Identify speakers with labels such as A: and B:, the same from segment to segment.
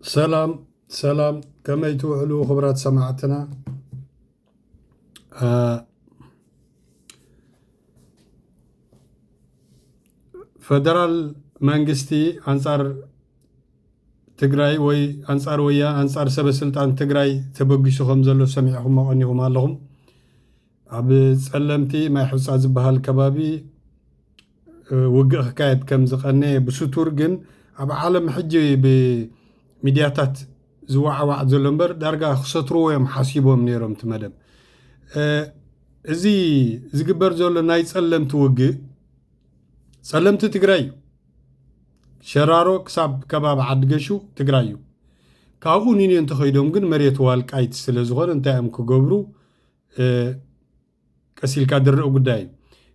A: سلام سلام كما يتوحلو خبرات سماعتنا فدرال مانجستي أنصار تجراي وي أنصار ويا أنصار سبب سلطان تجراي تبقيشهم زلوا سمعهم وأنهم لهم عبد سلمتي ما يحس عز بهالكبابي وقع حكاية كم زقني بسطور جن عب عالم حجي بميدياتات زوعة وعد زلمبر درجة خسطروا يوم حاسيبهم نيرهم تمدم زي زقبر زول ناي سلمت وقع سلمت تجراي شرارو كسب كباب عدقشو تجرايو كاوني انت خيدهم جن مريت والك ايت سلازغور انت ام كجبرو كسيل كادر قداي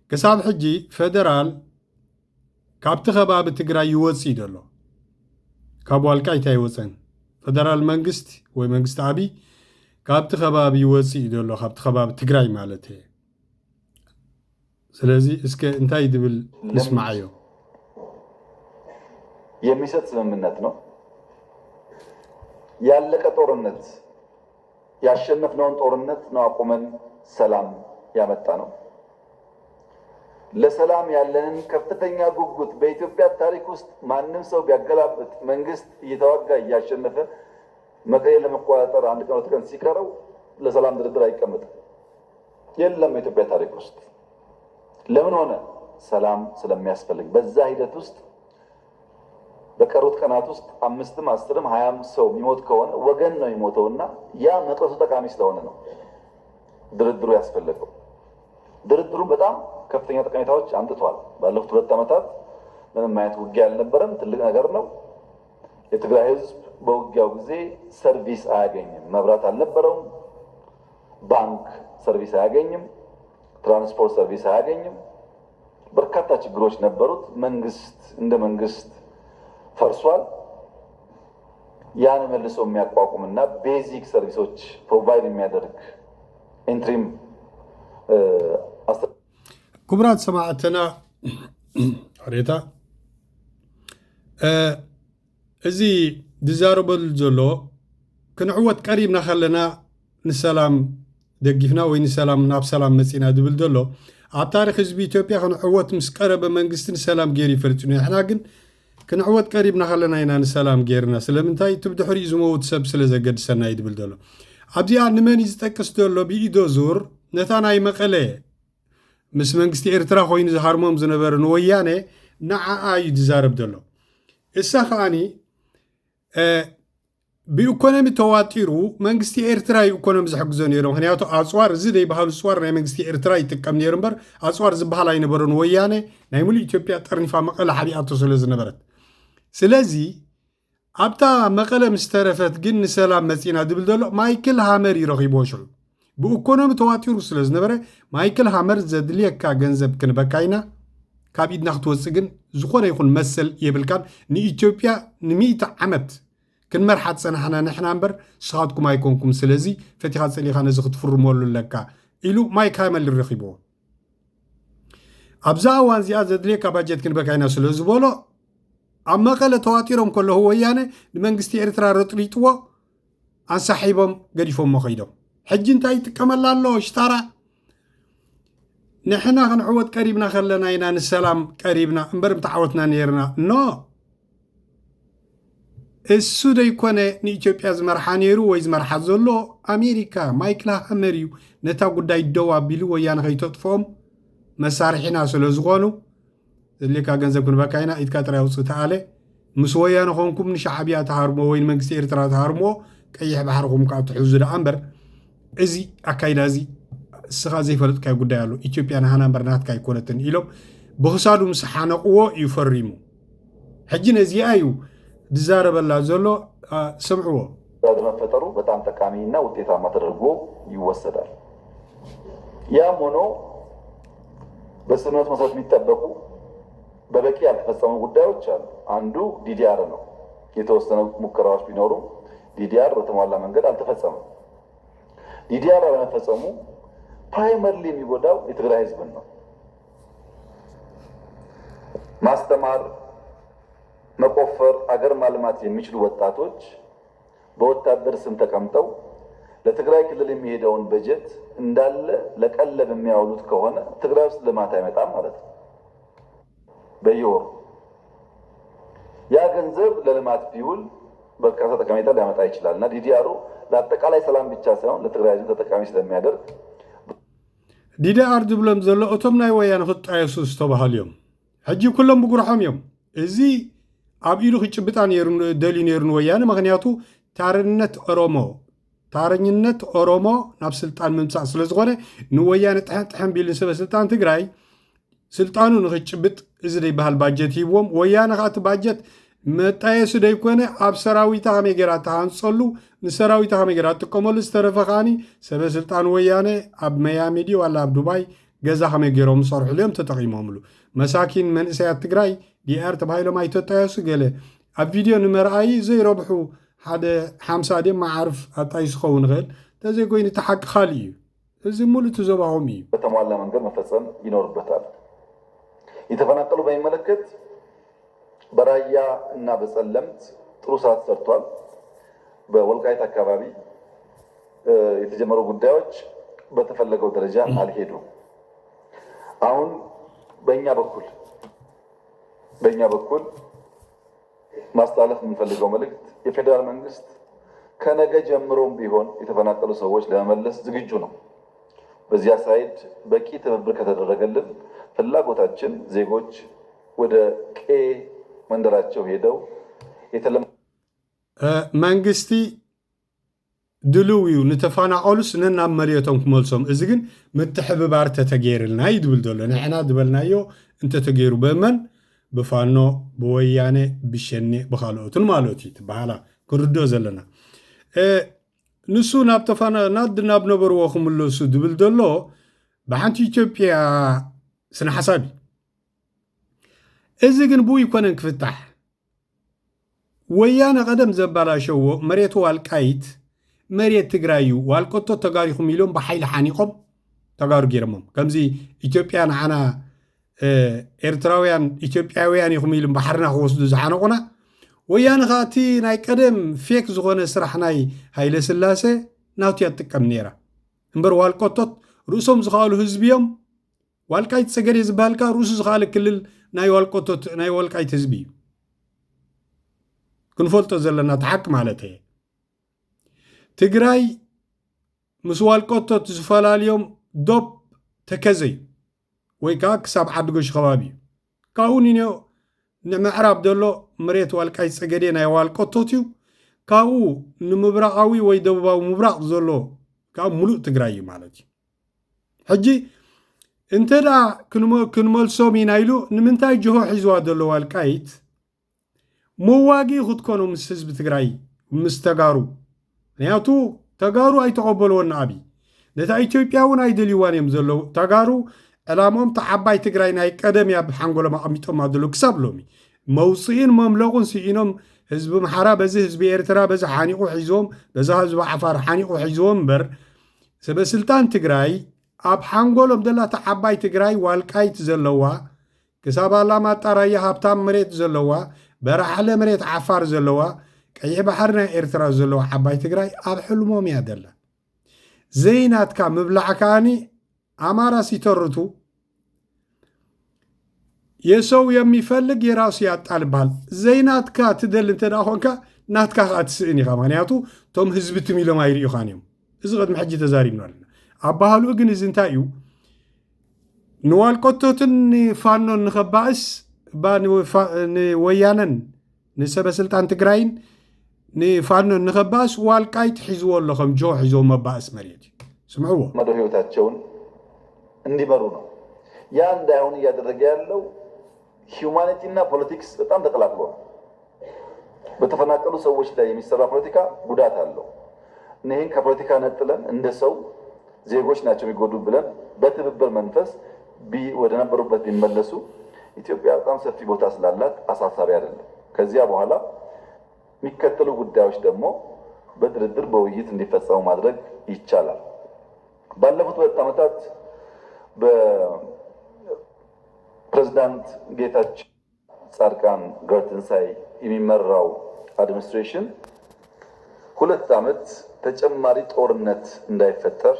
A: كساب حجي فدرال كابت خباب تجراي يوصي دلو كابو والك ايت يوصن فدرال منجست وي منجست عبي كابت خباب يوصي دلو كابت خباب تجراي مالته سلازي اسك انتاي دبل نسمعيو
B: የሚሰጥ ስምምነት ነው ያለቀ ጦርነት ያሸነፍነውን ጦርነት ነው አቁመን ሰላም ያመጣ ነው ለሰላም ያለንን ከፍተኛ ጉጉት በኢትዮጵያ ታሪክ ውስጥ ማንንም ሰው ቢያገላብጥ መንግስት እየተዋጋ እያሸነፈ መቀሌ ለመቆጣጠር አንድ ቀን ወጥተን ሲቀረው ለሰላም ድርድር አይቀመጥም የለም የኢትዮጵያ ታሪክ ውስጥ ለምን ሆነ ሰላም ስለሚያስፈልግ በዛ ሂደት ውስጥ በቀሩት ቀናት ውስጥ 5 10 20 ሰው የሚሞት ከሆነ ወገን ነው የሚሞተውና ያ መቅረሱ ጠቃሚ ስለሆነ ነው ድርድሩ ያስፈልገው ድርድሩ በጣም ከፍተኛ ጠቀሜታዎች አምጥቷል ባለፉት 2 ዓመታት ምንም አይነት ውጊያ አልነበረም ትልቅ ነገር ነው የትግራይ ህዝብ በውጊያው ጊዜ ሰርቪስ አያገኝም መብራት አልነበረውም ባንክ ሰርቪስ አያገኝም ትራንስፖርት ሰርቪስ አያገኝም በርካታ ችግሮች ነበሩት መንግስት እንደ መንግስት ፈርሷል ያን መልሶ የሚያቋቁምና ቤዚክ ሰርቪሶች ፕሮቫይድ የሚያደርግ ኢንትሪም
A: كبرات سماعتنا قريتا ازي دزاربل جلو كنعوت قريبنا خلنا نسلام دقفنا وين سلام ناب سلام مسينا دبل دلو على تاريخ حزب اثيوبيا كنعوت مسقرب منجستن سلام غيري فرتنو احنا كن كنعوت قريبنا خلنا هنا نسلام غيرنا سلامنتاي تبدو حريز موت سب سلازقد سنه يدبل دلو عبدي نمن يتقس دلو بيدو زور نتاناي مقله مس منجستي ارترا خوين زهارمم زنبرن ويانه نعا ايد زارب دلو السخاني بإيكونومي تواتيرو منجستي ارترا إيكونومي زحقزون يرون هنياتو أصوار زيدي بحال صور ناي منجستي ارترا يتقم نيرنبر أصوار زبحال اي نبرن ويانه نايمولي إثيوبيا تقرنفا مقله حبيعتو سلز نبرت سلازي أبتا مقله مسترفت جن سلام مسينا دبل دلو مايكل هامر يرغيبوشل بإيكونومي تواتيرو سلز نبره مايكل هامر زدليكا جنزب كنبكاينا كابيد ناخت وسجن زخونه يكون مسل يبلكان ني إثيوبيا نميت عمت كن مرحت سنحنا نحنا نبر شخاتكم يكونكم سلازي فتيخات سلي خان زخت فرمولو لكا إلو ماي كامل الرخيبو أبزا وانزي أزدليكا باجت كنبكاينا سلز بولو أما قال تواتيرهم كله هو يعني لمنجستي إرترا رطريتوا عن صاحبهم قريفهم مخيدهم حج انتاي تكمل الله اشترى نحنا غنعود قريبنا خلنا ينان السلام قريبنا انبرم تعوتنا نيرنا نو السودة يكون نيجيبيا زمرحانيرو ويزمرحا زولو أمريكا مايكلا أمريو نتا قدا يدوا بيلو ويان غيتطفهم مسارحنا سلوزغونو اللي كا جنزب كن بكاينا إتكاتر يوصل تعالى مسويان خونكم نشعبيا تهارمو وين منجستي إرترا تهارمو كيح بحركم كاو تحوزر أمبر إزي أكايدا زي السخا زي فرد كاي قد يالو إثيوبيا نهانا برنات كاي كونتن إلو بخصادو مسحانا قوة يفرمو حجينا زي آيو دزارب الله زولو سمعوه
B: هذا ما فتروا بتاعم تكامينا وتيتا ما ترغبو يوسدال يا مونو بس الناس ما صارت ميتبقوا በበቂ ያልተፈጸሙ ጉዳዮች አሉ አንዱ ዲዲአር ነው የተወሰኑ ሙከራዎች ቢኖሩ ዲዲአር በተሟላ መንገድ አልተፈጸመም ዲዲአር አለመፈጸሙ ፕራይመሪሊ የሚጎዳው የትግራይ ህዝብ ነው ማስተማር መቆፈር አገር ማልማት የሚችሉ ወጣቶች በወታደር ስም ተቀምጠው ለትግራይ ክልል የሚሄደውን በጀት እንዳለ ለቀለብ የሚያውሉት ከሆነ ትግራይ ውስጥ ልማት አይመጣም ማለት ነው። በየወሩ ያ ገንዘብ ለልማት ቢውል በርካታ ጠቀሜታ ሊያመጣ ይችላል እና ዲዲአሩ ለአጠቃላይ ሰላም ብቻ ሳይሆን ለትግራይ ሕዝብ ተጠቃሚ ስለሚያደርግ
A: ዲዲአር ዝብሎም ዘሎ እቶም ናይ ወያነ ክጣየሱ ዝተባሃሉ እዮም ሕጂ ኩሎም ብጉርሖም እዮም እዚ ኣብ ኢሉ ክጭብጣ ደልዩ ነይሩ ወያነ ምክንያቱ ታረኝነት ኦሮሞ ናብ ስልጣን ምምፃእ ስለ ዝኾነ ንወያነ ጥሕን ቢልን ሰበ ስልጣን ትግራይ ስልጣኑ ንክጭብጥ እዚ ደይበሃል ባጀት ሂብዎም ወያነ ካቲ ባጀት መጣየሱ ደይኮነ ኣብ ሰራዊታ ከመይ ጌራ ተሃንፀሉ ንሰራዊታ ከመይ ጌራ ጥቀመሉ ዝተረፈኻኒ ሰበ ስልጣን ወያነ ኣብ መያሚዲ ዋላ ኣብ ዱባይ ገዛ ከመይ ጌሮም ዝሰርሕሉ እዮም ተጠቂሞምሉ መሳኪን መንእሰያት ትግራይ ዲአር ተባሂሎም ኣይተጣየሱ ገለ ኣብ ቪድዮ ንመርኣይ ዘይረብሑ ሓደ 50 ድማ ዓርፍ ኣጣይሱ ክኸውን ይኽእል ተዘይኮይኑ ተሓቂ ካሊእ እዩ እዚ ሙሉእ ትዘባሆም እዩ
B: በተሟላ መንገድ መፈጸም ይኖርበታል። የተፈናቀሉ በሚመለከት በራያ እና በጸለምት ጥሩ ስራ ተሰርቷል። በወልቃይት አካባቢ የተጀመሩ ጉዳዮች በተፈለገው ደረጃ አልሄዱም። አሁን በእኛ በኩል ማስተላለፍ የምንፈልገው መልእክት የፌዴራል መንግስት ከነገ ጀምሮም ቢሆን የተፈናቀሉ ሰዎች ለመመለስ ዝግጁ ነው። በዚያ ሳይድ በቂ ትብብር ከተደረገልን ፍላጎታችን ዜጎች ወደ ቄ መንደራቸው ሄደው
A: መንግስቲ ድልውዩ ንተፈናቀሉስ ነናብ መሬቶም ክመልሶም እዚ ግን ምትሕብባር ተተገይርልና ይድብል ዘሎ ንሕና ድበልናዮ እንተተገይሩ በመን ብፋኖ ብወያነ ብሸኔ ብካልኦትን ማለት እዩ ትበሃላ ክርድኦ ዘለና ንሱ ናብ ነበርዎ ክምለሱ ድብል ዘሎ ብሓንቲ ኢትዮጵያ ስነ ሓሳቢ እዚ ግን ብኡ ይኮነን ክፍታሕ ወያነ ቀደም ዘባላሸዎ መሬት ዋልቃይት መሬት ትግራይ እዩ ዋልቆቶ ተጋሪኹም ኢሎም ብሓይሊ ሓኒቆም ተጋሩ ገይሮሞም ከምዚ ኢትዮጵያ ንዓና ኤርትራውያን ኢትዮጵያውያን ይኹም ኢሎም ባሕርና ክወስዱ ዝሓነቁና ወያነ ካቲ ናይ ቀደም ፌክ ዝኾነ ስራሕ ናይ ሃይለ ስላሴ ናውትያ ትጥቀም ነይራ እምበር ዋልቆቶት ርእሶም ዝኻሉ ህዝቢ እዮም ዋልቃይት ሰገዴ ዝበሃልካ ርእሱ ዝኻለ ክልል ናይ ዋልቆቶት ናይ ወልቃይት ህዝቢ እዩ ክንፈልጦ ዘለና ተሓቂ ማለት እየ ትግራይ ምስ ዋልቆቶት ዝፈላለዮም ዶብ ተከዘይ ወይ ከዓ ክሳብ ዓዲ ጎሽ ከባቢ እዩ ካብኡ ንንዮ ንምዕራብ ዘሎ መሬት ዋልቃይት ፀገዴ ናይ ዋልቆቶት እዩ ካብኡ ንምብራቃዊ ወይ ደቡባዊ ምብራቅ ዘሎ ካብ ሙሉእ ትግራይ እዩ ማለት እዩ ሕጂ እንተዳ ክንመልሶም ኢና ኢሉ ንምንታይ ጅሆ ሒዝዋ ዘሎ ዋልቃይት መዋጊ ክትኮኑ ምስ ህዝቢ ትግራይ ምስ ተጋሩ ምክንያቱ ተጋሩ ኣይተቐበልዎና ኣብይ ነታ ኢትዮጵያ እውን ኣይደልይዋን እዮም ዘለዉ ተጋሩ ዕላሞም ተዓባይ ትግራይ ናይ ቀደም ያ ብሓንጎሎም ኣቐሚጦም ኣደሎ ክሳብ ሎሚ መውፅኢን መምለቑን ስኢኖም ህዝቢ ምሓራ በዚ ህዝቢ ኤርትራ በዚ ሓኒቑ ሒዝዎም በዛ ህዝቢ ዓፋር ሓኒቑ ሒዝዎም እምበር ሰበስልጣን ትግራይ ኣብ ሓንጎሎም ዘላ ተዓባይ ትግራይ ዋልቃይት ዘለዋ ክሳብ ኣላማጣ ራያ ሃብታም መሬት ዘለዋ በራሕለ መሬት ዓፋር ዘለዋ ቀይሕ ባሕሪ ናይ ኤርትራ ዘለዋ ዓባይ ትግራይ ኣብ ሕልሞም እያ ደላ ዘይናትካ ምብላዕ ከኣኒ አማራ ሲተርቱ የሰው የሚፈልግ የራሱ ያጣል ባል ዘይናትካ ትደል እንተዳ ኾንካ ናትካ ካትስእን ኢኻ ምክንያቱ ቶም ህዝቢ ትሚሎም ኣይርእዩ ኻንዮም እዚ ቅድሚ ሕጂ ተዛሪብና ኣለና ኣብ ባህሉ ግን እዚ እንታይ እዩ ንዋልቆቶትን ፋኖን ንኸባእስ ንወያነን ንሰበስልጣን ትግራይን ንፋኖን ንኸባእስ ዋልቃይት ሒዝዎ ኣለኹም ጆ ሒዝዎ መባእስ መሬት እዩ ስምዕዎ
B: መዶ ህይወታቸውን እንዲመሩ ነው ያ እንዳይሆን እያደረገ ያለው ሂዩማኒቲ እና ፖለቲክስ በጣም ተቀላቅሎ ነው በተፈናቀሉ ሰዎች ላይ የሚሰራ ፖለቲካ ጉዳት አለው እነዚህን ከፖለቲካ ነጥለን እንደ ሰው ዜጎች ናቸው የሚጎዱ ብለን በትብብር መንፈስ ወደ ነበሩበት ቢመለሱ ኢትዮጵያ በጣም ሰፊ ቦታ ስላላት አሳሳቢ አይደለም ከዚያ በኋላ የሚከተሉ ጉዳዮች ደግሞ በድርድር በውይይት እንዲፈጸሙ ማድረግ ይቻላል ባለፉት 2 ዓመታት በፕሬዝዳንት ጌታቸው ጻድቃን ገብረትንሳኤ የሚመራው አድሚኒስትሬሽን 2 ዓመት ተጨማሪ ጦርነት እንዳይፈጠር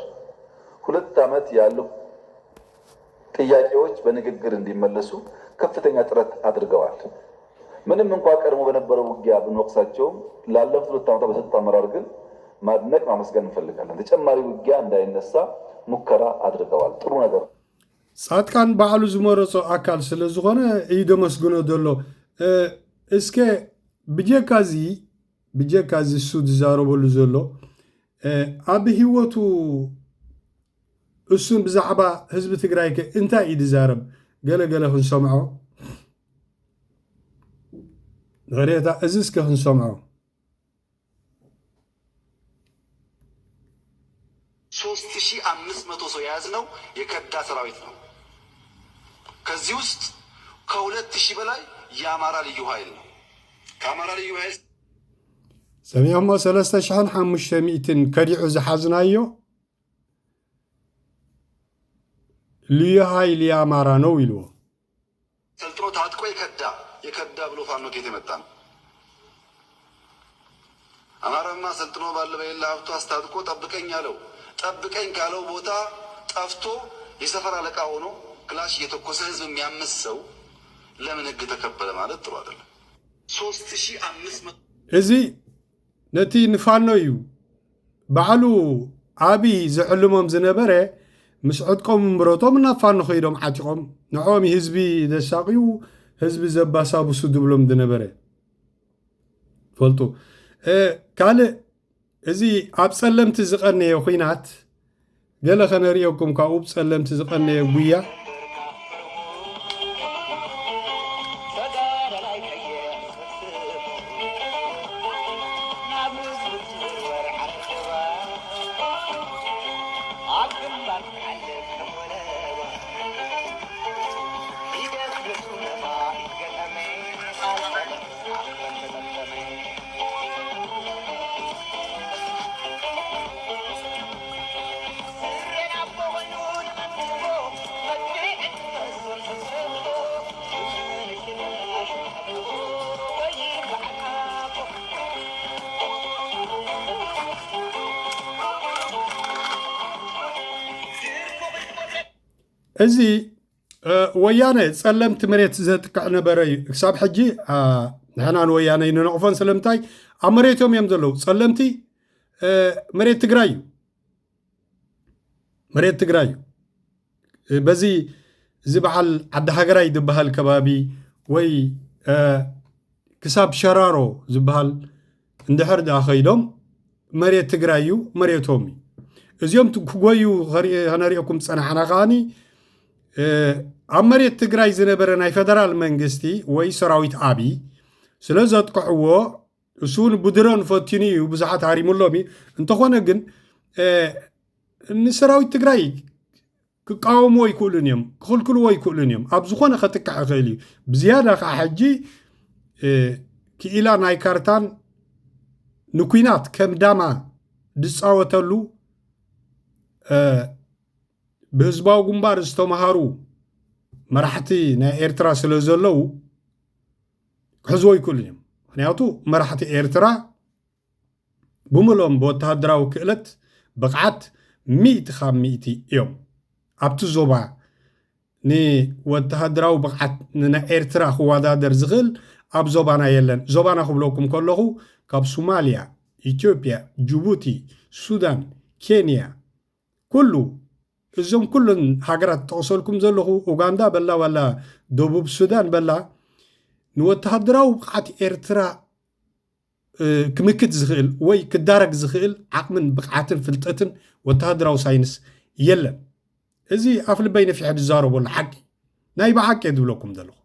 B: 2 ዓመት ያሉ ጥያቄዎች በንግግር እንዲመለሱ ከፍተኛ ጥረት አድርገዋል። ምንም እንኳን ቀድሞ በነበረው ውጊያ ብንወቅሳቸውም ላለፉት 2 ዓመታት በሰጡት አመራር ግን ማድነቅ ማመስገን እንፈልጋለን። ተጨማሪ ውጊያ እንዳይነሳ ሙከራ አድርገዋል። ጥሩ ነገር።
A: ጻድቃን ባዕሉ ዝመረጾ አካል ስለ ዝኾነ ይደመስግኖ ዘሎ እስከ ብጀካዚ እሱ ዝዛረበሉ ዘሎ ኣብ ህይወቱ እሱን ብዛዕባ ህዝቢ ትግራይ እንታይ እዩ ዝዛረብ ገለገለ ክንሰምዖ غريتا ازيس كهن سمعوا
C: 3500 ሰው ያዝነው የከዳ ሰራዊት ነው። ከዚህ ውስጥ ከ2000 በላይ የአማራ ልዩ ኃይል ነው። ከአማራ ልዩ ኃይል
A: ሰሚያሞ 3500 ከዲዑ ዝሓዝናዮ ልዩ ኃይል የአማራ ነው ይልዎ
C: ሰልጥኖ ታጥቆ የከዳ ብሎ ፋኖ ከየት የመጣ ነው? አማራማ ሰልጥኖ ባለ በሌላ ሀብቱ አስታጥቆ ጠብቀኝ አለው። ጠብቀኝ ካለው ቦታ ጠፍቶ የሰፈር አለቃ ሆኖ ክላሽ እየተኮሰ ህዝብ የሚያምስ ሰው ለምን ህግ ተከበለ ማለት ጥሩ አይደለም። 3500
A: እዚ ነቲ ንፋኖ እዩ ባዕሉ አቢ ዝዕልሞም ዝነበረ ምስ ዕጥቆም ምብረቶም ናብ ፋኖ ኸይዶም ዓጢቆም ንዖም ህዝቢ ዘሳቂዩ ህዝቢ ዘባሳብሱ ድብሎም ዝነበረ ፈልጡ ካልእ እዚ ኣብ ጸለምቲ ዝቐነየ ኩናት ገለ ኸነሪኦኩም ካብኡ ጸለምቲ ዝቐነየ ጉያ እዚ ወያነ ጸለምቲ መሬት ዘጥቅዕ ነበረ እዩ ክሳብ ሕጂ ንሕና ንወያነ ንነቕፎን ስለምንታይ ኣብ መሬቶም እዮም ዘለዉ ጸለምቲ መሬት ትግራይ እዩ በዚ እዚ በዓል ዓዲ ሃገራይ ዝበሃል ከባቢ ወይ ክሳብ ሸራሮ ዝበሃል እንድሕር ዳ ኸይዶም መሬት ትግራይ እዩ መሬቶም እዩ እዚኦም ክጎዩ ከነሪኦኩም ፀናሕና ከዓኒ ኣብ መሬት ትግራይ ዝነበረ ናይ ፌደራል መንግስቲ ወይ ሰራዊት ዓቢ ስለ ዘጥቅዕዎ እሱን ቡድሮን ፈቲኑ እዩ ብዙሓት ሃሪሙሎም እዩ እንተኾነ ግን ንሰራዊት ትግራይ ክቃወምዎ ይክእሉን እዮም ክኽልክልዎ ይክእሉን እዮም ኣብ ዝኾነ ከጥቅዕ ይኽእል እዩ ብዝያዳ ከዓ ሕጂ ክኢላ ናይ ካርታን ንኩናት ከም ዳማ ዝፃወተሉ ብህዝባዊ ግንባር ዝተምሃሩ መራሕቲ ናይ ኤርትራ ስለ ዘለዉ ክሕዝቦ ይክእሉን እዮም ምክንያቱ መራሕቲ ኤርትራ ብምሎም ብወተሃደራዊ ክእለት ብቕዓት 100 ካብ 100 እዮም ኣብቲ ዞባ ንወተሃደራዊ ብቕዓት ንናይ ኤርትራ ክወዳደር ዝኽእል ኣብ ዞባና የለን ዞባና ክብለኩም ከለኹ ካብ ሶማልያ ኢትዮጵያ ጅቡቲ ሱዳን ኬንያ ኩሉ እዞም ኩሉን ሃገራት ተቐሰልኩም ዘለኹ ኡጋንዳ በላ ዋላ ደቡብ ሱዳን በላ ንወተሃደራዊ ብቕዓት ኤርትራ ክምክት ዝኽእል ወይ ክዳረግ ዝኽእል ዓቕምን ብቕዓትን ፍልጠትን ወተሃደራዊ ሳይንስ የለን እዚ ኣፍ ልበይ ነፊሕ ዝዛረበሉ ሓቂ ናይ ብሓቂ ዝብለኩም ዘለኹ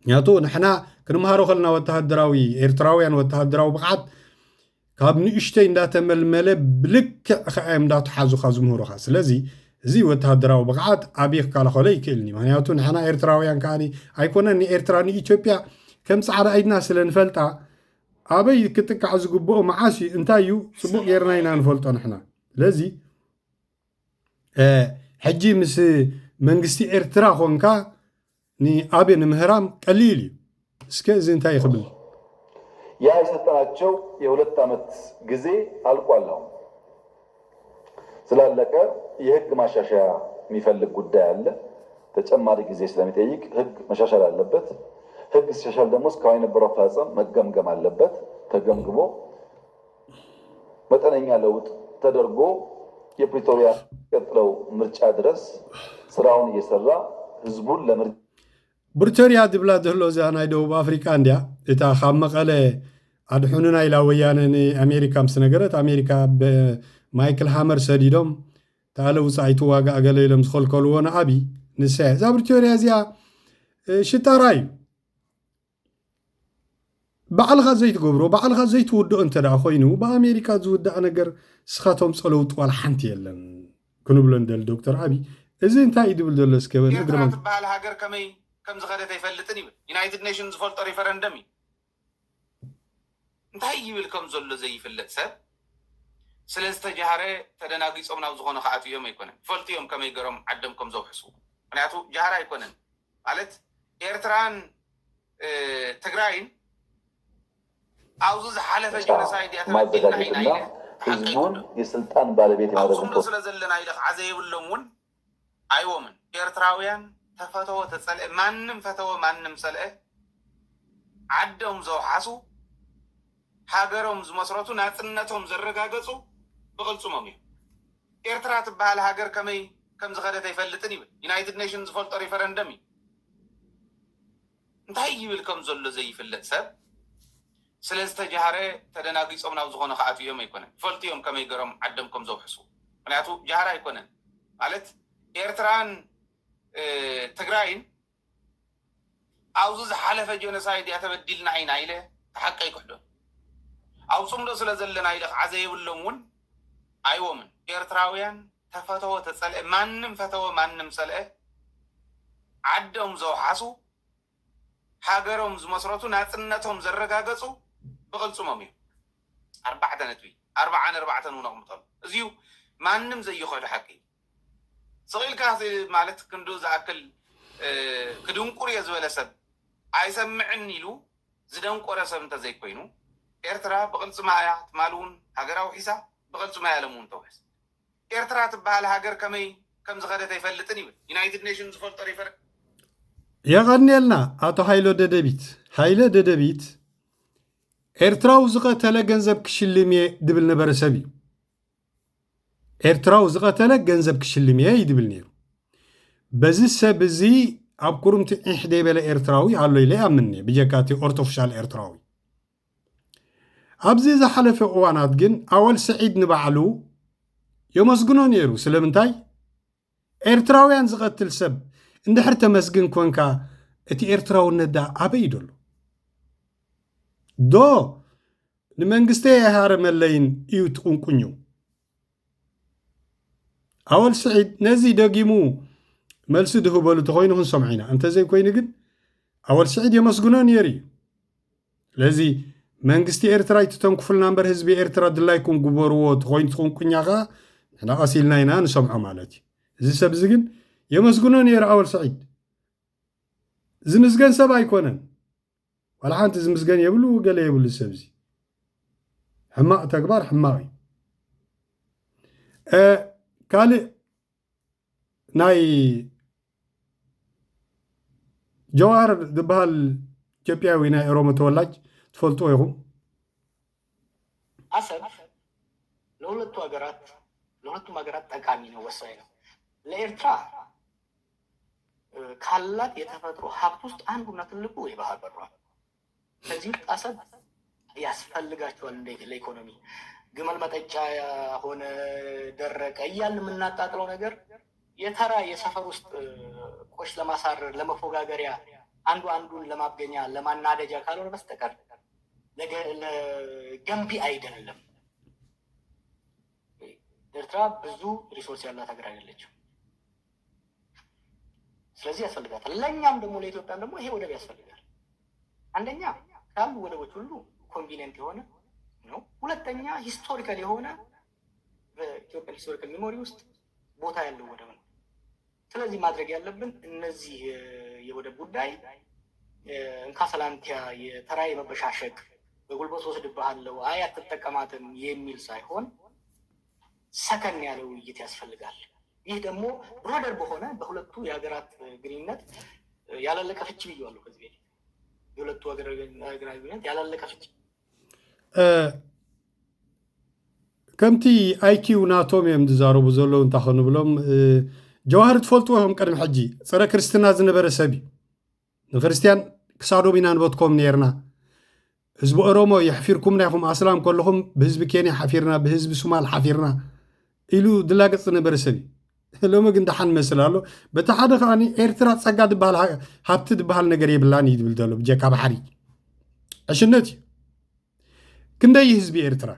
A: ምክንያቱ ንሕና ክንምሃሮ ከለና ወተሃደራዊ ኤርትራውያን ወተሃደራዊ ብቕዓት ካብ ንእሽተይ እንዳተመልመለ ብልክዕ ከዓ እንዳተሓዙካ ዝምህሩኻ ስለዚ እዚ ወተሃደራዊ ብቕዓት ኣብይ ክከላኸሎ ይክእልኒ ምክንያቱ ንሕና ኤርትራውያን ከዓኒ ኣይኮነን ንኤርትራ ንኢትዮጵያ ከም ፃዕዳ ኢድና ስለ ንፈልጣ ኣበይ ክጥቃዕ ዝግብኦ መዓስ እዩ እንታይ እዩ ፅቡቅ ጌርና ኢና ንፈልጦ ንሕና ስለዚ ሕጂ ምስ መንግስቲ ኤርትራ ኮንካ ንኣበይ ንምህራም ቀሊል እዩ እስከ እዚ እንታይ ይኽብል
B: ያ የሰጠናቸው የሁለት ዓመት ጊዜ አልቋል። አሁን ስላለቀ የህግ ማሻሻያ የሚፈልግ ጉዳይ አለ። ተጨማሪ ጊዜ ስለሚጠይቅ ህግ መሻሻል አለበት። ህግ ሲሻሻል ደግሞ እስካሁን የነበረው አፈጻጸም መገምገም አለበት። ተገምግሞ መጠነኛ ለውጥ ተደርጎ የፕሪቶሪያ ቀጥለው ምርጫ ድረስ ስራውን እየሰራ ህዝቡን ለምርጫ
A: ፕሪቶሪያ ድብላ ዘሎ እዛ ናይ ደቡብ አፍሪካ እንዲያ እታ ካብ መቐለ ኣድሑንና ኢላ ወያነ ንኣሜሪካ ምስ ነገረት ኣሜሪካ ብማይክል ሃመር ሰዲዶም ታለ ውፃኢቱ ዋጋ ገለ ኢሎም ዝኸልከልዎ ንዓብዪ ንሰ እዛ ፕሪቶሪያ እዚኣ ሽጠራ እዩ ባዕልኻ ዘይትገብሮ ባዕልኻ ዘይትውድኦ እንተ ደኣ ኮይኑ ብኣሜሪካ ዝውዳእ ነገር ስኻቶም ፀለውጡ ዋላ ሓንቲ የለን ክንብሎ እንደል ዶክተር ዓብዪ እዚ እንታይ እዩ ድብል ዘሎ ስከበል
D: ኤርትራ ትበሃል ሃገር ከመይ ከም ዝኸደት ኣይፈልጥን ይብል ዩናይትድ ኔሽን ዝፈልጦ ሪፈረንደም እዩ እንታይ ይብል ከም ዘሎ ዘይፍለጥ ሰብ ስለ ዝተጃሃረ ተደናጊፆም ናብ ዝኾነ ከኣት እዮም ኣይኮነን ፈልጡ እዮም ከመይ ገሮም ዓዶም ከም ዘውሕሱ ምክንያቱ ጃሃር ኣይኮነን ማለት ኤርትራን ትግራይን አውዙ ዝሓለፈ ጀኖሳይድ ያተበድልና ኢና ኢለ
B: ህዝቡን የስልጣን ባለቤት
D: ያደረጉ ስለዘለና ኢለ ዓዘ ይብሎም እውን አይወምን ኤርትራውያን ተፈተወ ተጸልአ ማንም ፈተወ ማንም ሰልአ ዓዶም ዘውሓሱ ሃገሮም ዝመስረቱ ናጽነቶም ዘረጋገጹ ብቕልጹሞም እዩ ኤርትራ ትበሃል ሃገር ከመይ ከም ዝኸደት ኣይፈልጥን ይብል ዩናይትድ ኔሽን ዝፈልጦ ሪፈረንደም እዩ እንታይ ይብል ከም ዘሎ ዘይፍለጥ ሰብ ስለ ዝተጃሃረ ተደናጊፆም ናብ ዝኾነ ከኣት እዮም ኣይኮነን ፈልጡ እዮም ከመይ ገሮም ዓዶም ከም ዘውሕሱ ምክንያቱ ጃሃር ኣይኮነን ማለት ኤርትራን ትግራይን አውዙ ዝሓለፈ ጀኖሳይድ ያተበዲልና ኢና ኢለ ተሓቀ ይክሕዶ ኣብ ጽምዶ ስለ ዘለና ኢለ ዓዘ ይብሎም እውን አይወምን ኤርትራውያን ተፈተወ ተጸልአ ማንም ፈተወ ማንም ሰልአ ዓዶም ዘውሓሱ ሃገሮም ዝመስረቱ ናጽነቶም ዘረጋገጹ ብቕልጹሞም እዩ 4 ነጥቢ 44 እውን ኣቕምጠሉ እዚዩ ማንም ዘይኽእሉ ሓቂ ስቂልካ ማለት ክንዱ ዝኣክል ክድንቁር እየ ዝበለ ሰብ ኣይሰምዕን ኢሉ ዝደንቆረ ሰብ እንተዘይኮይኑ ኤርትራ ብቕልጽማ እያ ትማል እውን ሃገራዊ ሒሳ ብቕልጽማ እያ ለም እውን ተውሕስ ኤርትራ ትበሃል ሃገር ከመይ ከም ዝኸደት ኣይፈልጥን ይብል ዩናይትድ ኔሽን ዝፈልጦ ሪፈር
A: የቐኒየልና ኣቶ ሃይሎ ደደቢት ኤርትራው ዝቐተለ ገንዘብ ክሽልም እየ ድብል ነበረ ሰብ እዩ ኤርትራው ዝቐተለ ገንዘብ ክሽልም እየ ይድብል ነይሩ በዚ ሰብ እዚ ኣብ ኩርምቲ ኢሕደ በለ ኤርትራዊ ኣሎ ኢለ ይኣምን እየ ብጀካቲ ኦርቶፊሻል ኤርትራዊ ኣብዚ ዝሓለፈ እዋናት ግን ኣወል ሰዒድ ንባዕሉ የመስግኖ ነይሩ ስለምንታይ ኤርትራውያን ዝቐትል ሰብ እንድሕር ተመስግን ኮንካ እቲ ኤርትራውነት ዳ ኣበይ ደሎ ዶ ንመንግስቲ የሃረ መለይን እዩ ትቁንቁኙ ኣወል ስዒድ ነዚ ደጊሙ መልሲ ድህበሉ ተኮይኑ ክንሰምዖ ኢና እንተዘይኮይኑ ግን ኣወል ስዒድ የመስግኖ ነይሩ እዩ ስለዚ መንግስቲ ኤርትራ ይትተንኩፍልና እምበር ህዝቢ ኤርትራ ድላይኩም ግበርዎ ተኮይኑ ትቁንቁኛ ኸ ንሕና ቀሲልና ኢና ንሰምዖ ማለት እዩ እዚ ሰብ እዚ ግን የመስግኖ ነይሩ ኣወል ስዒድ ዝምስገን ሰብ ኣይኮነን ዋላ ሓንቲ ዝምስገን የብሉ ገለ የብሉ ሰብ እዚ ሕማቕ ተግባር ሕማቕ እዩ ካልእ ናይ ጀዋር ዝበሃል ኢትዮጵያዊ ናይ ኦሮሞ ተወላጅ ትፈልጥዎ ኢኹም
E: አሰብ ለሁለቱም ሀገራት ጠቃሚ ነው ወሳኝ ነው ለኤርትራ ካላት የተፈጥሮ ሀብት ውስጥ አንዱና ትልቁ የባህር በሯ ከዚህ ውስጥ አሰብ ያስፈልጋቸዋል እንዴት ለኢኮኖሚ ግመል መጠጫ ሆነ ደረቀ እያልን የምናጣጥለው ነገር የተራ የሰፈር ውስጥ ቆሽ ለማሳረር ለመፎጋገሪያ አንዱን ለማብገኛ ለማናደጃ ካልሆነ በስተቀር ለገንቢ አይደለም። ኤርትራ ብዙ ሪሶርስ ያላት ሀገር አይደለችም። ስለዚህ ያስፈልጋታል። ለእኛም ደግሞ ለኢትዮጵያም ደግሞ ይሄ ወደብ ያስፈልጋል። አንደኛ ካሉ ወደቦች ሁሉ ኮንቪኒየንት የሆነ ነው። ሁለተኛ ሂስቶሪካል የሆነ በኢትዮጵያ ሂስቶሪካል ሜሞሪ ውስጥ ቦታ ያለው ወደብ ነው። ስለዚህ ማድረግ ያለብን እነዚህ የወደብ ጉዳይ እንካሰላንቲያ የተራ የመበሻሸቅ በጉልበት ወስድብሃለሁ አይ አትጠቀማትም የሚል ሳይሆን ሰከን ያለ ውይይት ያስፈልጋል። ይህ ደግሞ ብሮደር በሆነ በሁለቱ የሀገራት ግንኙነት ያላለቀ ፍቺ ብየዋለሁ። ከዚህ ቤት የሁለቱ ሀገራት ግንኙነት ያላለቀ ፍቺ
A: ከምቲ አይኪው ናቶም እዮም ዝዛረቡ ዘለዉ እንታይ ኾኑ ብሎም ጀዋህር ትፈልጥዎም ቀድሚ ሕጂ ፀረ ክርስትና ዝነበረ ሰብ እዩ ንክርስቲያን ክሳዶም ኢና ንበትኮም ነርና ህዝቢ ኦሮሞ የሕፊርኩምና ኢኹም ኣስላም ከለኹም ብህዝቢ ኬንያ ሓፊርና ብህዝቢ ሱማል ሓፊርና ኢሉ ድላገፅ ዝነበረ ሰብ እዩ ሎሚ ግን ደሓን መስል ኣሎ በቲ ሓደ ከዓኒ ኤርትራ ፀጋ ዝበሃል ሃብቲ ዝበሃል ነገር የብላን እዩ ዝብል ዘሎ ብጀካ ባሕሪ ዕሽነት እዩ ክንደይ ህዝቢ ኤርትራ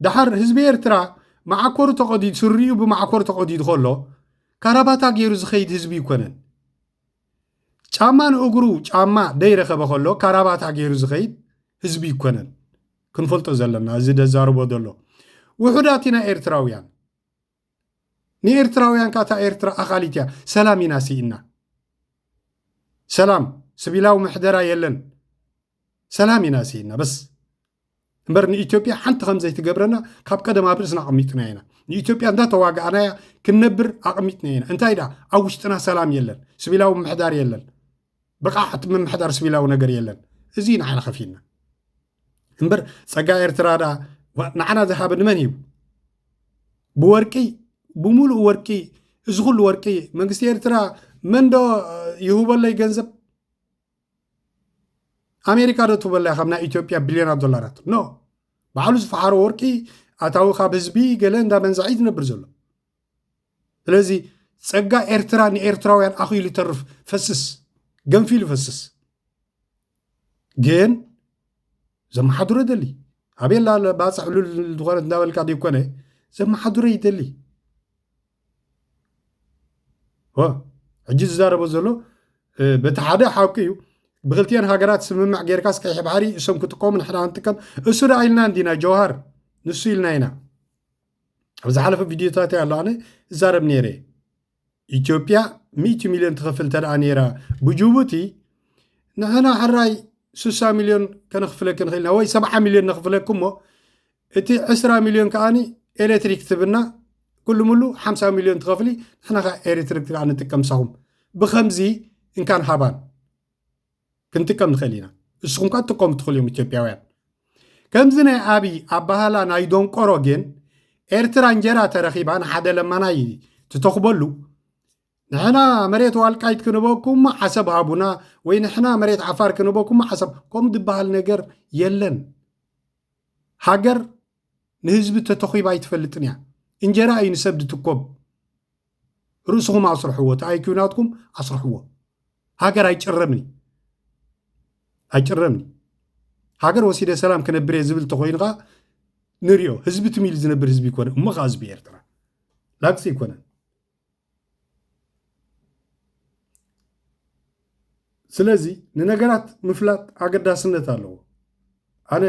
A: دحر حزب إرترا مع كورة تقديد سريو بمع كورة تقديد خلا كرباتا غير زخيد حزبي يكونن چامان أجرو چاما دايرة خبا خلا كرباتا غير زخيد حزبي يكونن كنفلت زلنا زيد زارو بدلو وحداتنا إرتراويان ني إرتراويان كاتا إرترا أخاليتيا سلامي ناسينا سلام سبيلاو محدرا يلن سلامي ناسينا بس برني إثيوبيا حنت خمسة تجبرنا كاب كده ما برسنا عميتنا هنا إثيوبيا عندها تواجعنا كنبر عميتنا هنا أنت هيدا أوشتنا سلام يلن سبيلاو محدار يلن بقى حتى من محدار سبيلاو نجر يلن زين على خفينا إمبر سجاير ترى نحنا ذهاب نمنيو بوركي بمول وركي زغل وركي من قصير ترى من ده يهوب الله يجنزب أمريكا ده تبلغ خمنا إثيوبيا بليون دولارات نو بعلوز فحار وركي أتاو خابزبي قالن دا من زعيد نبرزله لذي سجى إرتراني إرتراويان أخوي اللي تعرف فسس جن فيل فسس جن زم حضره دلي أبي الله بعض حلول الدخان داول كادي يكونه زم حضره يدلي هو عجز زار بزلو بتحدى حاكيو بغلتين هاجرات سممع جيركاس كيحب عاري اسم كنت قوم نحن عندكم اسرع عيلنا عندنا جوهر نسيلنا هنا بس حاله في فيديو تاتي على أنا زارب نيري إثيوبيا 100 مليون تغفل ترى نيرا بجوبتي نحن حراي 6 مليون كنغفلك كنخلنا وي 7 مليون نغفلكم اتي 10 مليون كاني الكتريك تبنا كل ملو 5 مليون تغفلي نحن الكتريك كان نتكم سهم بخمزي ان كان حبان كنت كم خلينا السكون كات تقوم تخليهم إثيوبياوين كم زنا أبي أبهلا نايدون كوروجين إرترا نجرا ترخيبان حدا لما ناي تتقبلوا نحنا مريت والقايد كنبوكم حسب هابونا وين نحنا مريت عفار كنبوكم حسب كم دبها النجر يلن حجر نهزب تتخيب يتفلتنيا إنجرا أي نسبد تقوم رؤسهم أصرحوا تأيكوناتكم أصرحوا حجر يتشرمني هاجرمني هاجر وسيله سلام كنبر يزبل تخوينغا نريو حزب تميل زنبر حزب يكون ما غازبي إرترا لاكس يكون سلازي ننغرات مفلات اگدا سنت አለው አነ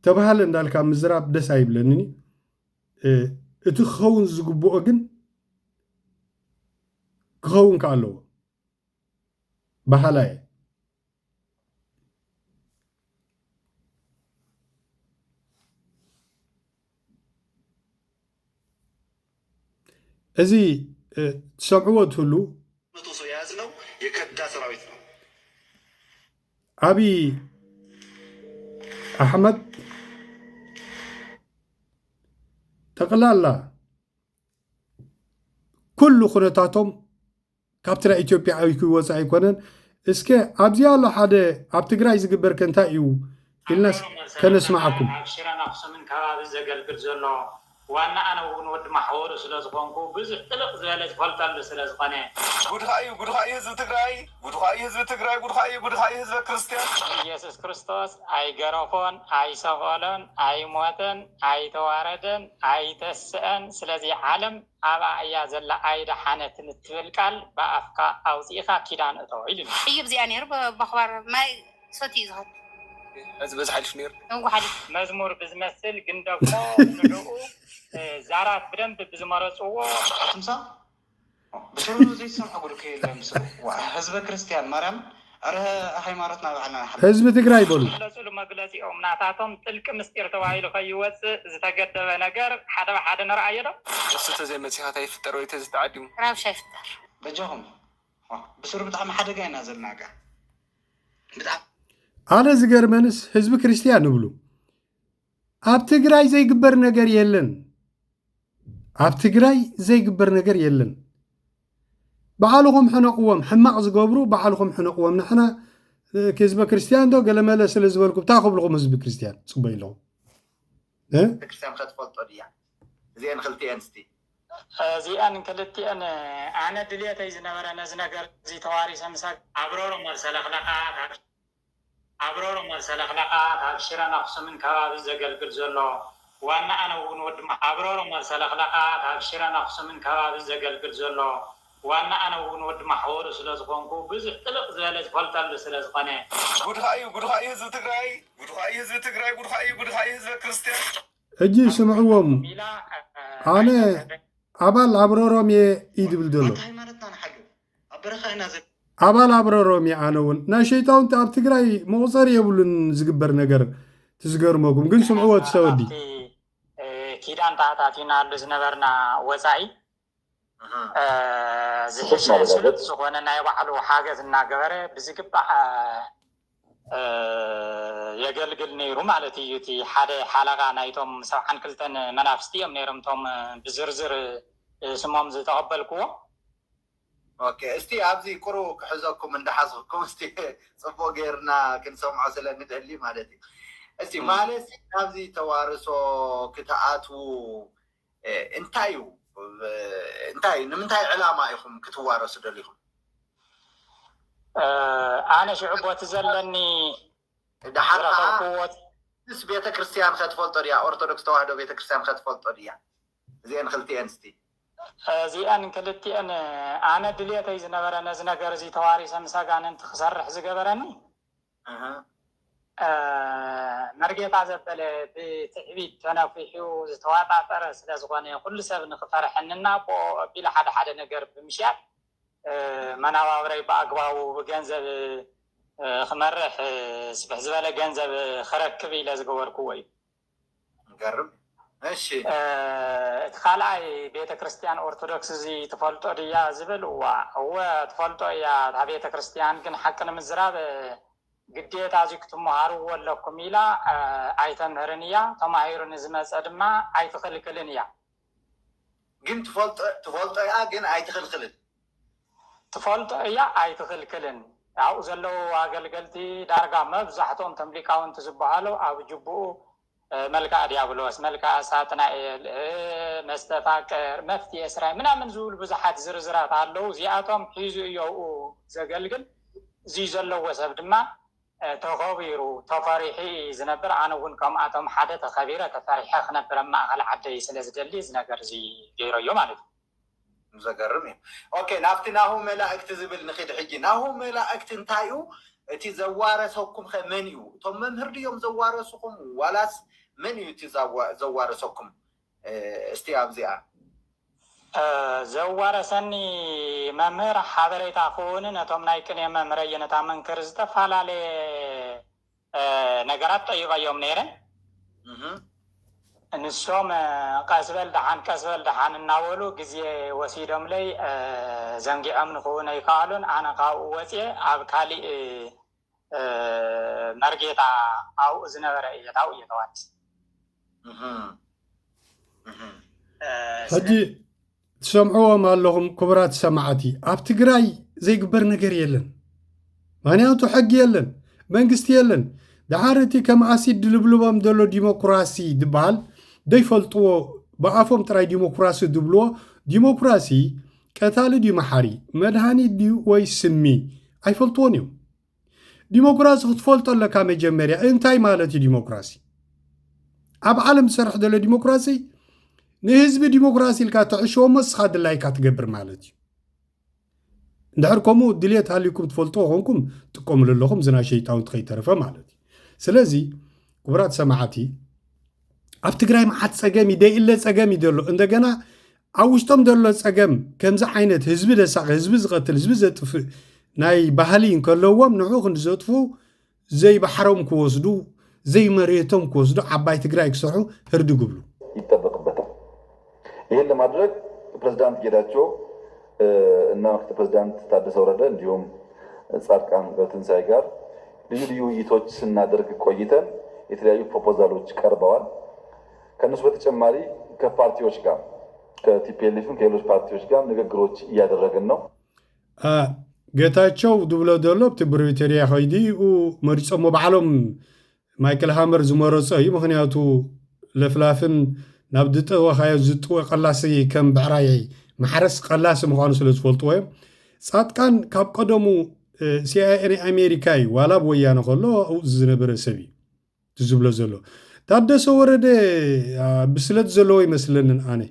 A: ተባህለ እንዳልካ ምዝራብ ደስ አይብለንኒ እቲ ኸውን ዝግብኦ ግን ክኸውን ካለው ባህላዬ እዚህ ሰብዕወት ሁሉ
C: መቶ ሰው ያዝነው የከዳ ሰራዊት ነው።
A: አብይ አሕመድ ጠቅላላ ኩሉ ኩነታቶም ካብቲ ናይ ኢትዮጵያ ኣይኩ ወፃ ኣይኮነን እስከ ኣብዚያ ኣሎ ሓደ ኣብ ትግራይ ዝግበር ከንታይ እዩ ኢልናስ ከነስማዓኩም
F: ሽራን ኣክሱምን ከባቢ ዘገልግል ዘሎ وانا انا ونود محور سلازقونكو بزح طلق زالت فلتال سلازقنه
C: ጉድኻዩ ህዝብ ትግራይ ጉድኻዩ ህዝብ ክርስቲያን
F: ኢየሱስ ክርስቶስ አይገረፎን አይሰቀለን አይሞተን አይተዋረደን አይተስአን ስለዚህ ዓለም አባ እያ ዘላ አይደ ሓነት እንትብልቃል በአፍካ አውፂኻ ኪዳን እተው ኢልና
G: ይብ ዚያ ነር በخبر ማይ ሰቲ ይዛት
C: ህዝብ ዝሓልፍ ነር
G: እንጓሓልፍ
F: መዝሙር ብዝመስል ግን ደግሞ ንድኡ زارات بدم بزمارسوا
H: تمسا بشرو زي سمع أقول كي لمسوا وحزب كريستيان مريم أره ሃይማኖትና ባዕልና
A: ህዝቢ ትግራይ በሉ
F: ለጽሉ መግለጺኦም ናታቶም ጥልቅ ምስጢር ተባሂሉ ከይወፅእ ዝተገደበ ነገር ሓደ ብሓደ ንርአዮ ዶ
I: እሱ ተዘይመፅኻታ ይፍጠር ወይ ተዝተዓዲሙ
G: رابش يفتر
H: በጃኹም ብስሩ ብጣዕሚ ሓደጋ ኢና ዘለናጋ ብጣዕሚ
A: ኣነ ዝገርመንስ ህዝቢ ክርስቲያን ንብሉ ኣብ ትግራይ ዘይግበር ነገር የለን ኣብ ትግራይ ዘይግበር ነገር የለን ባዕልኹም ሕነቕዎም ሕማቕ ዝገብሩ ባዕልኹም ሕነቕዎም ንሕና ህዝቢ ክርስቲያን ዶ ገለመለ ስለ ዝበልኩም ታ ክብልኹም ህዝቢ ክርስቲያን ጽበይ ኢለኹም
H: ክርስቲያን ክትፈልጦ ድያ እዚአን ክልቲአን እስቲ
F: እዚአን ክልቲአን ኣነ ድልየተይ ዝነበረ ነዚ ነገር እዚ ተዋሪሰ ምሳቅ ኣብሮሮ መልሰለኽለኻ ኣብ ሽረን ኣክሱምን ከባቢ ዘገልግል ዘሎ ዋና ኣነ እውን ወድማ ኣብሮሮ መልሰለኽለኻ ኣብ ሽረን ኣክሱምን ከባቢ ዘገልግል ዘሎ ዋና ኣነ እውን ወድማ ሓወሩ ስለ ዝኾንኩ ብዙሕ ጥልቕ ዝበለ ዝፈልጠሉ ስለ ዝኾነ
I: ጉድኻ እዩ ህዝቢ ትግራይ ጉድኻ እዩ ህዝቢ ክርስቲያን
A: ሕጂ ስምዕዎም ኣነ ኣባል ኣብሮሮም እየ ይድብል ዘሎ
H: ሃይማኖትና ንሓዱ ኣብ በረኻ ኢና
A: ኣባል ኣብሮሮም እየ ኣነ እውን ናይ ሸይጣውንቲ ኣብ ትግራይ መቑፀሪ የብሉን ዝግበር ነገር ትዝገርመኩም ግን ስምዕዎ ትሰወዲ
F: ኪዳን ተኣታቲናሉ ዝነበርና ወፃኢ ዝሕሸ ዝኾነ ናይ ባዕሉ ሓገዝ እናገበረ ብዝግባእ የገልግል ነይሩ ማለት እዩ እቲ ሓደ ሓለቓ ናይቶም 72 መናፍስቲ እዮም ነይሮም እቶም ብዝርዝር ስሞም ዝተቐበልክዎ
H: ኦኬ እስቲ ኣብዚ ቁሩ ክሕዘኩም እንዳሓዝኩም እስቲ ጽቡቅ ጌርና ክንሰምዖ ስለንደሊ ማለት እዩ እስቲ ማለት ኣብዚ ተዋርሶ ክትኣትዉ እንታይ ንምንታይ ዕላማ ኢኹም ክትዋረሱ ደሊኹም
F: ኣነ ሽዕቦት ዘለኒ
H: ድሓርካ ምስ ቤተ ክርስቲያን ከትፈልጦ ድያ ኦርቶዶክስ ተዋህዶ ቤተ ክርስቲያን ከትፈልጦ ድያ እዚአን ክልቲአን እስቲ እዚአን
F: ክልቲአን ኣነ ድልየተይ ዝነበረ ነዚ ነገር እዚ ተዋሪሰ ምሳጋንንቲ ክሰርሕ ዝገበረኒ መርጌታ ዘበለ ብትዕቢት ተነፊሑ ዝተዋጣጠረ ስለ ዝኾነ ኩሉ ሰብ ንክፈርሐንና ኣቢሉ ሓደ ነገር ብምሽያጥ መናባብረይ ብኣግባቡ ብገንዘብ ክመርሕ ስፍሕ ዝበለ ገንዘብ ክረክብ ኢለ ዝገበርክዎ እዩ
H: ገርም እሺ
F: እቲ ካልኣይ ቤተ ክርስቲያን ኦርቶዶክስ እዚ ትፈልጦ ድያ ዝብል እወ ትፈልጦ እያ እታ ቤተ ክርስቲያን ግን ሓቂ ንምዝራብ ግዴታ እዚ ክትመሃርዎ ኣለኩም ኢላ ኣይተምህርን እያ ተማሂሩ ንዝመፀ ድማ ኣይትኽልክልን እያ
H: ግን ትፈልጦ እያ ግን ኣይትኽልክልን
F: ትፈልጦ እያ ኣይትኽልክልን ኣብኡ ዘለዉ ኣገልገልቲ ዳርጋ መብዛሕትኦም ተምሊካውንቲ ዝበሃሉ ኣብ ጅቡኡ መልክዓ ዲያብሎስ መልክዓ ሳጥናኤል መስተፋቅር መፍትሄ ስራይ ምናምን ዝብሉ ብዙሓት ዝርዝራት ኣለዉ እዚኣቶም ሒዙ እዩ ኣብኡ ዘገልግል እዚ ዘለዎ ሰብ ድማ ተኸቢሩ ተፈሪሒ ዝነብር ኣነ እውን ከምኣቶም ሓደ ተኸቢረ ተፈሪሐ ክነብር ኣብ ማእኸል ዓደይ ስለ ዝደሊ እዚ ነገር እዚ ገይሮ እዮ ማለት እዩ
H: ዘገርም እዩ ኦኬ ናብቲ ናሁ መላእክቲ ዝብል ንኽድ ሕጂ ናሁ መላእክቲ እንታይ እዩ እቲ ዘዋረሰኩም ኸ መን እዩ እቶም መምህር ድዮም ዘዋረሱኩም ዋላስ መን እዩ እቲ ዘዋረሰኩም እስቲ ኣብዚኣ
F: ዘዋረሰኒ መምህር ሓበሬታ ክውን ነቶም ናይ ቅኔ መምህረየ ነታ መንክር ዝተፈላለየ ነገራት ጠይቀዮም ነይረን ንሶም ቀስበል ደሓን እናበሉ ግዜ ወሲዶምለይ ዘንጊዖም ንክውን ኣይከኣሉን ኣነ ካብኡ ወፅየ ኣብ ካሊእ መርጌታ ኣብኡ ዝነበረ እየ ታብኡ እየተዋርስ
A: ሕጂ ትሰምዕዎም ኣለኹም ክቡራት ሰማዕቲ ኣብ ትግራይ ዘይግበር ነገር የለን ምክንያቱ ሕጊ የለን መንግስቲ የለን ድሓር እቲ ከም ኣሲድ ድልብልቦም ዘሎ ዲሞክራሲ ድበሃል ደይፈልጥዎ ብኣፎም ጥራይ ዲሞክራሲ ድብልዎ ዲሞክራሲ ቀታሊ ድዩ መሓሪ መድሃኒት ድዩ ወይ ስሚ ኣይፈልጥዎን እዮም ዲሞክራሲ ክትፈልጦ ኣለካ መጀመርያ እንታይ ማለት እዩ ዲሞክራሲ ኣብ ዓለም ዝሰርሕ ዘሎ ዲሞክራሲ ንህዝቢ ዲሞክራሲ ኢልካ ትዕሽዎ መስኻ ድላይካ ትገብር ማለት እዩ እንድሕር ከምኡ ድልየት ሃልይኩም ትፈልጥዎ ኮንኩም ጥቀምሉ ኣለኹም ዝና ሸይጣውንቲ ከይተረፈ ማለት እዩ ስለዚ ክቡራት ሰማዕቲ ኣብ ትግራይ መዓት ፀገም ደይለ ፀገም እዩ ዘሎ እንደገና ኣብ ውሽጦም ዘሎ ፀገም ከምዚ ዓይነት ህዝቢ ደሳቂ ህዝቢ ዝቐትል ህዝቢ ዘጥፍእ ናይ ባህሊ እንከለዎም ንዑ ክንዘጥፉ ዘይ ባሕሮም ክወስዱ ዘይ መሬቶም ክወስዱ ዓባይ ትግራይ ክሰርሑ ህርዲ ግብሉ
B: ይጠበቅበታል። ይህን ለማድረግ ፕሬዝዳንት ጌታቸው እና ምክትል ፕሬዝዳንት ታደሰ ወረደ እንዲሁም ጻድቃን ገብረትንሳኤ ጋር ልዩ ልዩ ውይይቶች ስናደርግ ቆይተን የተለያዩ ፕሮፖዛሎች ቀርበዋል። ከነሱ በተጨማሪ ከፓርቲዎች ጋር ከቲፒኤልኤፍም ከሌሎች ፓርቲዎች ጋር ንግግሮች እያደረግን ነው።
A: ጌታቸው ድብሎ ደሎ ብቲ ብሪቶሪያ ኸይዲ መሪፆሞ ባዕሎም ማይክል ሃመር ዝመረፆ እዩ። ምክንያቱ ለፍላፍን ናብ ድጠወኻዮ ዝጥወ ቀላሲ ከም ብዕራይ ማሕረስ ቀላሲ ምዃኑ ስለ ዝፈልጥዎ እዮም። ጻድቃን ካብ ቀደሙ ሲአይኤ ኣሜሪካ እዩ ዋላ ብወያነ ከሎ ኣብኡ ዝነበረ ሰብ እዩ ዝብሎ ዘሎ። ታደሰ ወረደ ብስለት ዘለዎ ይመስለንን ኣነ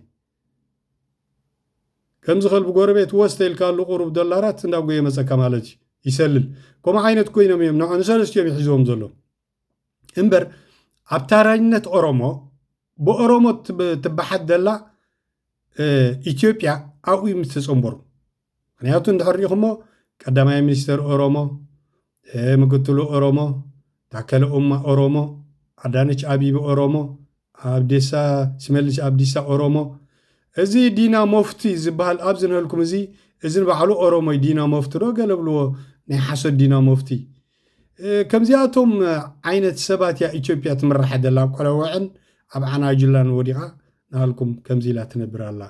A: ከምዚ ኸል ብጎረቤት ወስተይልካሉ ቁሩብ ዶላራት እንዳጎየ መፀካ ማለት ይሰልል ከምኡ ዓይነት ኮይኖም እዮም ንዑ ንሰለስቲኦም ይሒዝዎም ዘሎ እምበር ኣብ ታራኝነት ኦሮሞ ብኦሮሞ ትበሓት ዘላ ኢትዮጵያ ኣብኡ ምስ ተፀንበሩ ምክንያቱ እንድሕሪኢኹሞ ቀዳማይ ሚኒስተር ኦሮሞ ምክትሉ ኦሮሞ ታከለ ኡማ ኦሮሞ አዳነች አቢቢ ኦሮሞ አብዲሳ ስመልስ አብዲሳ ኦሮሞ እዚ ዲና ሞፍቲ ዝበሃል ኣብ ዝነልኩም እዚ እዝን ባዕሉ ኦሮሞ ዲና ሞፍቲ ዶ ገለብልዎ ናይ ሓሰድ ዲና ሞፍቲ ከምዚኣቶም ዓይነት ሰባት ያ ኢትዮጵያ ትምራሕ ደላ ቆለውዕን ኣብ ዓናጅላን ወዲቓ ናልኩም ከምዚ ኢላ ትነብር ኣላ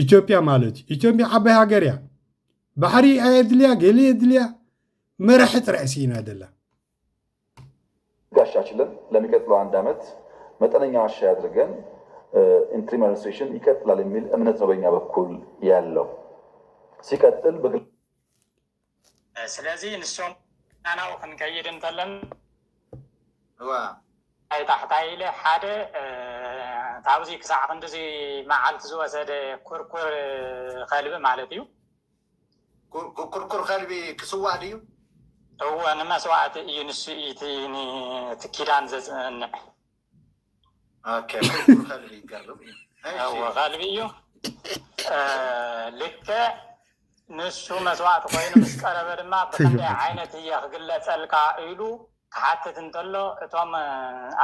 A: ኢትዮጵያ ማለት ኢትዮጵያ ዓባይ ሃገር እያ ባሕሪ ኣየድልያ ገሌ የድልያ መራሕት ራእሲ ኢና ደላ
B: ጋሻችለን ለሚቀጥለው አንድ ዓመት መጠነኛ ማሻሻያ አድርገን ኢንትሪም አድሚኒስትሬሽን ይቀጥላል የሚል እምነት ነው በእኛ በኩል ያለው። ሲቀጥል
F: ስለዚህ ንሶም ናናው ክንከይድ እንተለን ኣይ ታሕታይለ ሓደ ታብዚ ክሳዕ ክንዲዚ መዓልቲ ዝወሰደ ኩርኩር ከልቢ ማለት እዩ
H: ኩርኩር ከልቢ ክስዋዕ ድዩ
F: هو أنا ما سوعت ينسيتي تكيران زنع.
H: أوكي. خلبي قرب.
F: هو غالبيو. لك نسو ما سوعت قوين مسكرة برما بخلي عينة هي قلة القائلو حتى تنتلو توم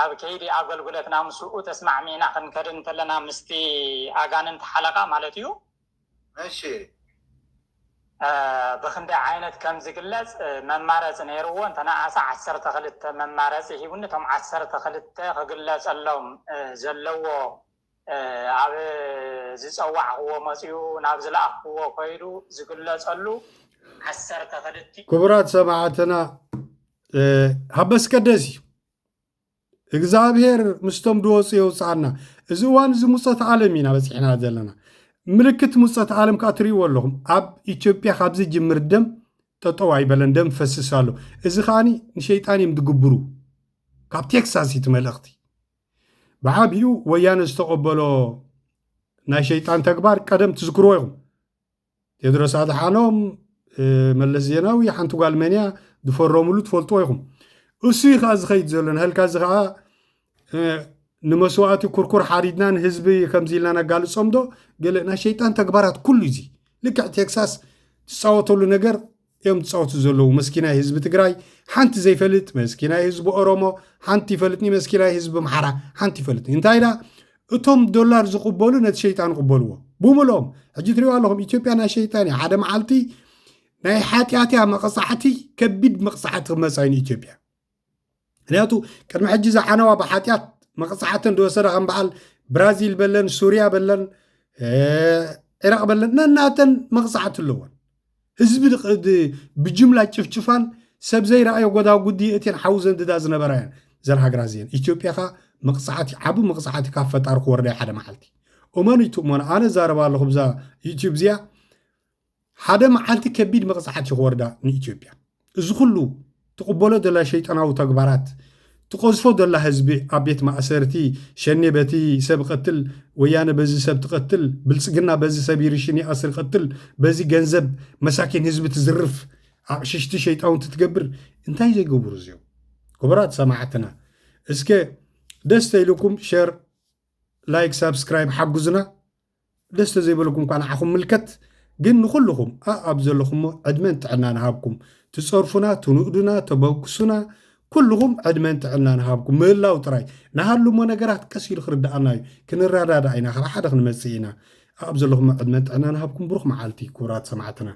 F: أبكيدي أقول قلت نام سوء تسمع مينا خن كرن تلنا مستي أجانن حلقة مالتيو.
H: ماشي.
F: بخند عينت كم زقلت ممارس نيروان تنا عسى عسر تخلت ممارس هي ونتهم عسر تخلت خقلت اللهم زلوا على زوع هو مسيو نابزل هو كيرو زقلت اللو عسر تخلت
A: كبرات سماعتنا هبس كدسي እግዚአብሔር ምስቶም ድወፅ ይውፃና እዚ ዋን ዝሙፀት ዓለም ኢና በፂሕና ዘለና ምልክት ሙፀት ዓለም ካትሪዎ ኣለኹም ኣብ ኢትዮጵያ ካብዚ ጅምር ደም ጠጠው ኣይበለን ደም ፈስሳሉ እዚ ኸዓኒ ንሸይጣን እዮም ዝግብሩ ካብ ቴክሳስ ይትመለኽቲ ብዓብዩ ወያነ ዝተቐበሎ ናይ ሸይጣን ተግባር ቀደም ትዝክርዎ ኢኹም ቴድሮስ ኣድሓኖም መለስ ዜናዊ ሓንቲ ጓል መንያ ዝፈረሙሉ ትፈልጥዎ ኢኹም እሱ ይኸዓ ዝኸይድ ዘሎ ንህልካ እዚ ኸዓ ንመስዋዕቲ ኩርኩር ሓሪድናን ህዝቢ ከምዚ ኢልና ነጋልፆም ዶ ገለ ናይ ሸይጣን ተግባራት ኩሉ እዚ ልክዕ ቴክሳስ ዝፃወተሉ ነገር እዮም ዝፃወቱ ዘለዉ መስኪናይ ህዝቢ ትግራይ ሓንቲ ዘይፈልጥ መስኪናይ ህዝቢ ኦሮሞ ሓንቲ ይፈልጥኒ መስኪናይ ህዝቢ ምሓራ ሓንቲ ይፈልጥኒ እንታይ ዳ እቶም ዶላር ዝቕበሉ ነቲ ሸይጣን ቅበልዎ ብምሎም ሕጂ ትሪኦ ኣለኹም ኢትዮጵያ ናይ ሸይጣን እያ ሓደ መዓልቲ ናይ ሓጢኣት እያ መቕፃዕቲ ከቢድ መቕፃዕቲ ክመፃ እዩ ኢትዮጵያ ምክንያቱ ቅድሚ ሕጂ ዝዓነዋ ብሓጢኣት መቕፃዕተን ድወሰደ ከም በዓል ብራዚል በለን ሱርያ በለን ኢራቅ በለን ነናተን መቕፃዕቲ ኣለዎን ህዝቢ ብጅምላ ጭፍጭፋን ሰብ ዘይረኣዮ ጎዳዊ ጉዲ እተን ሓው ዘንድዳ ዝነበራ እየን ዘን ሃገራት እዚአን ኢትዮጵያ ኻ መቕፃዕቲ ዓብ መቕፃዕቲ ካብ ፈጣሪ ክወርዳ ሓደ መዓልቲ እመኑ ይትእመኑ ኣነ ዛረባ ኣለኹ ብዛ ዩቲዩብ እዚኣ ሓደ መዓልቲ ከቢድ መቕፃዕቲ ክወርዳ ንኢትዮጵያ እዚ ኩሉ ትቕበሎ ዘላ ሸይጣናዊ ተግባራት ትቆዝፎ ዘላ ህዝቢ ኣብ ቤት ማእሰርቲ ሸኔ በቲ ሰብ ቀትል ወያነ በዚ ሰብ ትቀትል ብልፅግና በዚ ሰብ ይርሽን ይኣስር ቀትል በዚ ገንዘብ መሳኪን ህዝቢ ትዝርፍ ኣብ ሽሽቲ ሸይጣውን ትትገብር እንታይ ዘይገብሩ እዚኦም ክቡራት ሰማዕትና እስከ ደስተ ኢልኩም ሼር ላይክ ሳብስክራይብ ሓጉዝና ደስተ ዘይበለኩም ኳ ንዓኹም ምልከት ግን ንኩልኩም ኣብ ዘለኹም ዕድመን ጥዕና ንሃብኩም ትፀርፉና ትንኡዱና ተበግሱና ኩልኩም ዕድመን ጥዕና ንሃብኩም ምህላው ጥራይ ናሃልሞ ነገራት ቀስ ኢሉ ክርዳኣና እዩ ክንረዳዳ ኢና ካብ ሓደ ክንመፅእ ኢና ኣብ ዘለኹም ዕድመን ጥዕና ንሃብኩም ብሩኽ መዓልቲ ክቡራት ሰማዕትና